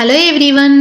Hello everyone,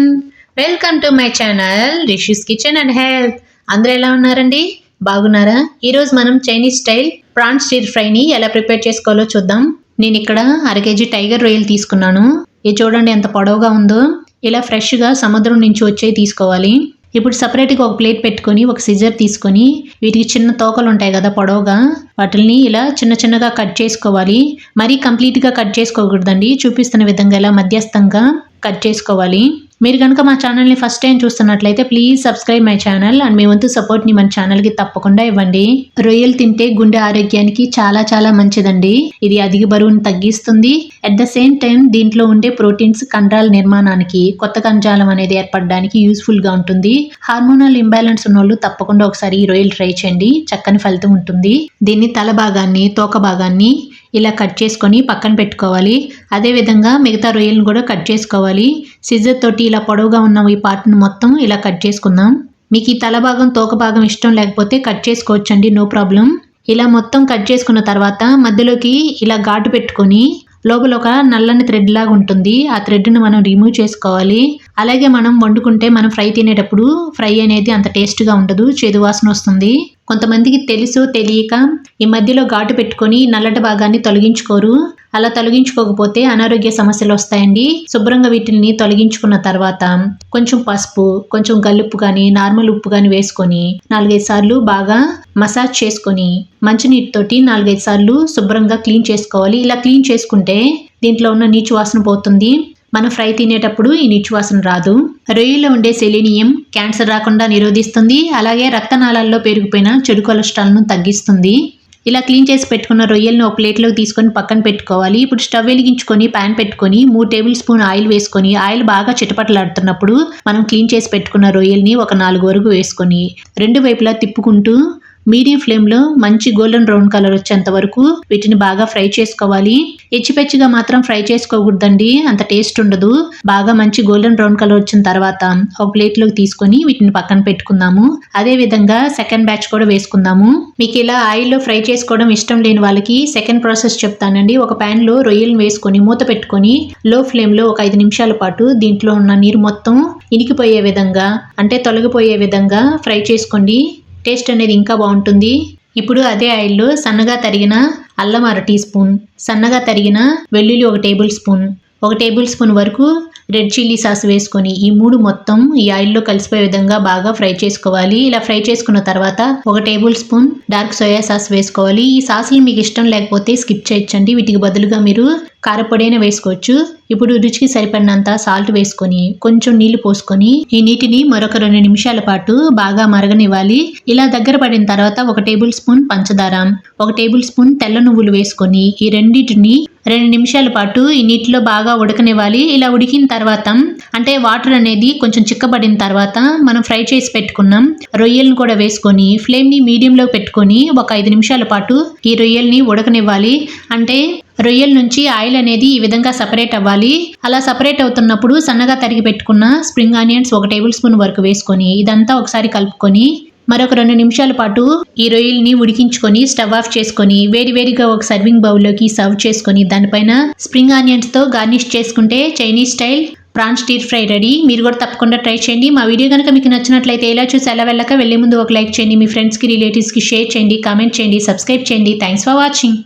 welcome to my channel Rishi's kitchen and health. అందరూ ఎలా ఉన్నారండి? బాగున్నారా? ఈరోజు మనం చైనీస్ స్టైల్ ప్రాన్స్ స్టిర్ ఫ్రైని ఎలా ప్రిపేర్ చేసుకోవాలో చూద్దాం. నేను ఇక్కడ 1/2 kg టైగర్ రొయ్యలు తీసుకున్నాను. ఇది చూడండి ఎంత పొడవుగా ఉందో. ఇలా ఫ్రెష్గా సముద్రం నుంచి వచ్చేవి తీసుకోవాలి. ఇప్పుడు సపరేట్గా ఒక ప్లేట్ పెట్టుకొని ఒక సిజర్ తీసుకొని వీటికి చిన్న తోకలు ఉంటాయి కదా పొడవుగా, వాటిని ఇలా చిన్న చిన్నగా కట్ చేసుకోవాలి. మరీ కంప్లీట్గా కట్ చేసుకోకూడదండి, చూపిస్తున్న విధంగా ఇలా మధ్యస్థంగా కట్ చేసుకోవాలి. మీరు కనుక మా ఛానల్ని ఫస్ట్ టైం చూస్తున్నట్లయితే please subscribe my channel and మీ వంతు సపోర్ట్ని మన ఛానల్కి తప్పకుండా ఇవ్వండి. రొయ్యలు తింటే గుండె ఆరోగ్యానికి చాలా చాలా మంచిదండి. ఇది అధిక బరువును తగ్గిస్తుంది. అట్ ద సేమ్ టైం దీంట్లో ఉండే ప్రోటీన్స్ కండరాల నిర్మాణానికి, కొత్త కణజాలం అనేది ఏర్పడడానికి యూస్ఫుల్గా ఉంటుంది. హార్మోనల్ ఇంబ్యాలెన్స్ ఉన్న వాళ్ళు తప్పకుండా ఒకసారి ఈ రొయ్యలు ట్రై చేయండి, చక్కని ఫలితం ఉంటుంది. దీన్ని తల భాగాన్ని, తోక భాగాన్ని ఇలా కట్ చేసుకొని పక్కన పెట్టుకోవాలి. అదేవిధంగా మిగతా రొయ్యలను కూడా కట్ చేసుకోవాలి. సిజర్ తోటి ఇలా పొడవుగా ఉన్న ఈ పార్ట్ని మొత్తం ఇలా కట్ చేసుకుందాం. మీకు ఈ తల భాగం, తోక భాగం ఇష్టం లేకపోతే కట్ చేసుకోవచ్చండి, నో ప్రాబ్లం. ఇలా మొత్తం కట్ చేసుకున్న తర్వాత మధ్యలోకి ఇలా ఘాటు పెట్టుకొని లోపల ఒక నల్లని థ్రెడ్ లాగా ఉంటుంది. ఆ థ్రెడ్ను మనం రిమూవ్ చేసుకోవాలి. అలాగే మనం వండుకుంటే మనం ఫ్రై తినేటప్పుడు ఫ్రై అనేది అంత టేస్ట్గా ఉండదు, చేదు వాసన వస్తుంది. కొంతమందికి తెలుసు తెలియక ఈ మధ్యలో ఘాటు పెట్టుకొని నల్లటి భాగాన్ని తొలగించుకోరు. అలా తొలగించుకోకపోతే అనారోగ్య సమస్యలు వస్తాయండి. శుభ్రంగా వీటిని తొలగించుకున్న తర్వాత కొంచెం పసుపు, కొంచెం గల్లుప్పు కానీ నార్మల్ ఉప్పు కానీ వేసుకొని 4-5 సార్లు బాగా మసాజ్ చేసుకొని మంచినీటితోటి 4-5 సార్లు శుభ్రంగా క్లీన్ చేసుకోవాలి. ఇలా క్లీన్ చేసుకుంటే దీంట్లో ఉన్న నీచు వాసన పోతుంది. మనం ఫ్రై తినేటప్పుడు ఈ నీచు వాసన రాదు. రొయ్యలో ఉండే సెలీనియం క్యాన్సర్ రాకుండా నిరోధిస్తుంది. అలాగే రక్తనాళాల్లో పెరిగిపోయిన చెడు కొలెస్ట్రాల్ను తగ్గిస్తుంది. ఇలా క్లీన్ చేసి పెట్టుకున్న రొయ్యలను ఒక ప్లేట్లోకి తీసుకొని పక్కన పెట్టుకోవాలి. ఇప్పుడు స్టవ్ వెలిగించుకొని ప్యాన్ పెట్టుకొని 3 టేబుల్ స్పూన్ ఆయిల్ వేసుకొని ఆయిల్ బాగా చిటపటలాడుతున్నప్పుడు మనం క్లీన్ చేసి పెట్టుకున్న రొయ్యల్ని ఒక 4 వరకు వేసుకొని 2 వైపులా తిప్పుకుంటూ మీడియం ఫ్లేమ్లో మంచి గోల్డెన్ బ్రౌన్ కలర్ వచ్చేంత వరకు వీటిని బాగా ఫ్రై చేసుకోవాలి. ఎచ్చిపెచ్చిగా మాత్రం ఫ్రై చేసుకోకూడదండి, అంత టేస్ట్ ఉండదు. బాగా మంచి గోల్డెన్ బ్రౌన్ కలర్ వచ్చిన తర్వాత ఒక ప్లేట్లోకి తీసుకొని వీటిని పక్కన పెట్టుకుందాము. అదే విధంగా సెకండ్ బ్యాచ్ కూడా వేసుకుందాము. మీకు ఇలా ఆయిల్లో ఫ్రై చేసుకోవడం ఇష్టం లేని వాళ్ళకి సెకండ్ ప్రాసెస్ చెప్తానండి. ఒక ప్యాన్లో రొయ్యలను వేసుకొని మూత పెట్టుకొని లో ఫ్లేమ్లో ఒక 5 నిమిషాల పాటు దీంట్లో ఉన్న నీరు మొత్తం ఇనికిపోయే విధంగా, అంటే తొలగిపోయే విధంగా ఫ్రై చేసుకోండి. టేస్ట్ అనేది ఇంకా బాగుంటుంది. ఇప్పుడు అదే ఆయిల్లో సన్నగా తరిగిన అల్లం 1/2 టీ స్పూన్, సన్నగా తరిగిన వెల్లుల్లి 1 టేబుల్ స్పూన్, 1 టేబుల్ స్పూన్ వరకు రెడ్ చిల్లీ సాస్ వేసుకొని ఈ 3 మొత్తం ఈ ఆయిల్లో కలిసిపోయే విధంగా బాగా ఫ్రై చేసుకోవాలి. ఇలా ఫ్రై చేసుకున్న తర్వాత 1 table spoon dark soya sauce వేసుకోవాలి. ఈ సాసులు మీకు ఇష్టం లేకపోతే స్కిప్ చేయొచ్చండి, వీటికి బదులుగా మీరు కారపొడైనా వేసుకోవచ్చు. ఇప్పుడు రుచికి సరిపడినంత సాల్ట్ వేసుకొని కొంచెం నీళ్లు పోసుకొని ఈ నీటిని మరొక 2 నిమిషాల పాటు బాగా మరగనివ్వాలి. ఇలా దగ్గర పడిన తర్వాత 1 టేబుల్ స్పూన్ పంచదార, 1 టేబుల్ స్పూన్ తెల్ల నువ్వులు వేసుకొని ఈ రెండింటిని 2 నిమిషాల పాటు ఈ నీటిలో బాగా ఉడకనివ్వాలి. ఇలా ఉడికిన తర్వాత, అంటే వాటర్ అనేది కొంచెం చిక్కబడిన తర్వాత మనం ఫ్రై చేసి పెట్టుకున్నాం రొయ్యలను కూడా వేసుకొని ఫ్లేమ్ని మీడియంలో పెట్టుకొని ఒక 5 నిమిషాల పాటు ఈ రొయ్యల్ని ఉడకనివ్వాలి. అంటే రొయ్యల నుంచి ఆయిల్ అనేది ఈ విధంగా సపరేట్ అవ్వాలి. అలా సపరేట్ అవుతున్నప్పుడు సన్నగా తరిగి పెట్టుకున్న స్ప్రింగ్ ఆనియన్స్ 1 టేబుల్ స్పూన్ వరకు వేసుకొని ఇదంతా ఒకసారి కలుపుకొని మరొక 2 నిమిషాల పాటు ఈ రొయ్యల్ని ఉడికించుకొని స్టవ్ ఆఫ్ చేసుకొని వేడివేడిగా ఒక సర్వింగ్ బౌల్లోకి సర్వ్ చేసుకొని దానిపైన స్ప్రింగ్ ఆనియన్స్తో గార్నిష్ చేసుకుంటే Chinese style prawns stir fry ready. మీరు కూడా తప్పకుండా ట్రై చేయండి. మా వీడియో కనుక మీకు నచ్చినట్లయితే ఇలా చూసి ఎలా వెళ్ళక వెళ్లే ముందు ఒక లైక్ చేయండి, మీ ఫ్రెండ్స్కి రిలేటివ్స్కి షేర్ చేయండి, కామెంట్ చేయండి, సబ్స్క్రైబ్ చేయండి. Thanks for watching.